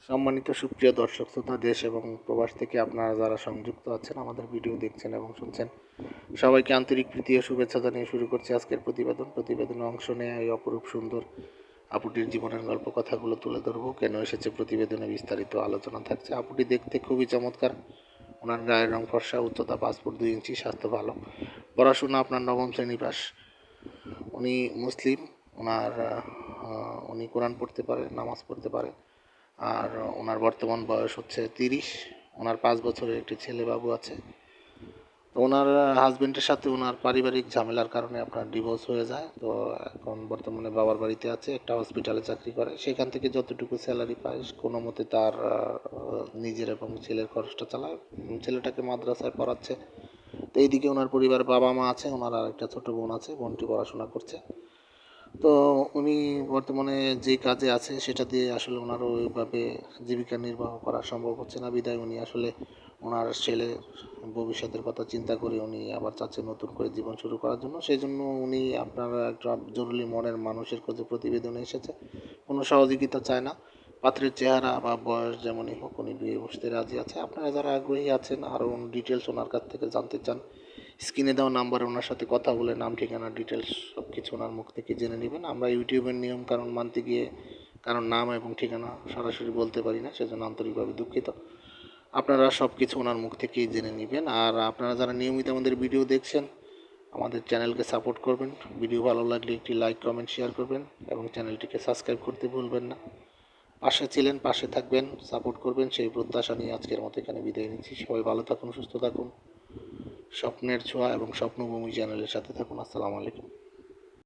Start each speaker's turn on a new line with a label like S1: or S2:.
S1: সম্মানিত সুপ্রিয় দর্শক শ্রোতা, দেশ এবং প্রবাস থেকে আপনারা যারা সংযুক্ত আছেন, আমাদের ভিডিও দেখছেন এবং শুনছেন, সবাইকে আন্তরিক প্রীতি ও শুভেচ্ছা জানিয়ে শুরু করছি আজকের প্রতিবেদনে অংশ নেয় এই অপরূপ সুন্দর আপুটির জীবনের গল্প কথাগুলো তুলে ধরবো। কেন এসেছে প্রতিবেদনে বিস্তারিত আলোচনা থাকছে। আপুটি দেখতে খুবই চমৎকার, ওনার গায়ের রং ফর্সা, উচ্চতা 5 ফুট 2 ইঞ্চি, স্বাস্থ্য ভালো, পড়াশোনা আপনার 9ম শ্রেণী পাস। উনি মুসলিম, উনি কোরআন পড়তে পারে, নামাজ পড়তে পারে। আর ওনার বর্তমান বয়স হচ্ছে 30। ওনার 5 বছরের একটি ছেলে বাবু আছে। তো ওনার হাজবেন্ডের সাথে ওনার পারিবারিক ঝামেলার কারণে আপনার ডিভোর্স হয়ে যায়। তো এখন বর্তমানে বাবার বাড়িতে আছে, একটা হসপিটালে চাকরি করে। সেখান থেকে যতটুকু স্যালারি পায় কোনো মতে তার নিজের এবং ছেলের খরচটা চালায়। ছেলেটাকে মাদ্রাসায় পড়াচ্ছে। তো এইদিকে ওনার পরিবার বাবা মা আছে, ওনার আর একটা ছোটো বোন আছে, বোনটি পড়াশোনা করছে। তো উনি বর্তমানে যে কাজে আছে সেটা দিয়ে আসলে ওনার ওইভাবে জীবিকা নির্বাহ করা সম্ভব হচ্ছে না, বিধায় উনি আসলে ওনার ছেলের ভবিষ্যতের কথা চিন্তা করে উনি আবার চাচ্ছেন নতুন করে জীবন শুরু করার জন্য। সেই জন্য উনি আপনার একটা জরুরি মনের মানুষের খোঁজে প্রতিবেদনে এসেছে। কোনো সহযোগিতা চায় না, পাত্রের চেহারা বা বয়স যেমনই হোক উনি বিয়ে বসতে রাজি আছে। আপনারা যারা আগ্রহী আছেন, আরও ডিটেলস ওনার কাছ থেকে জানতে চান, স্ক্রিনে দেওয়া নাম্বারে ওনার সাথে কথা বলে নাম ঠিকানা ডিটেলস সব কিছু ওনার মুখ থেকে জেনে নেবেন। আমরা ইউটিউবের নিয়ম কারণ মানতে গিয়ে কারণ নাম এবং ঠিকানা সরাসরি বলতে পারি না, সেজন্য আন্তরিকভাবে দুঃখিত। আপনারা সব কিছু ওনার মুখ থেকেই জেনে নেবেন। আর আপনারা যারা নিয়মিত আমাদের ভিডিও দেখছেন, আমাদের চ্যানেলকে সাপোর্ট করবেন। ভিডিও ভালো লাগলে একটি লাইক কমেন্ট শেয়ার করবেন এবং চ্যানেলটিকে সাবস্ক্রাইব করতে ভুলবেন না। পাশে ছিলেন, পাশে থাকবেন, সাপোর্ট করবেন সেই প্রত্যাশা নিয়ে আজকের মতো এখানে বিদায় নিচ্ছি। সবাই ভালো থাকুন, সুস্থ থাকুন, স্বপ্নের ছোঁয়া এবং স্বপ্নভূমি চ্যানেলের সাথে থাকুন। আসসালামু আলাইকুম।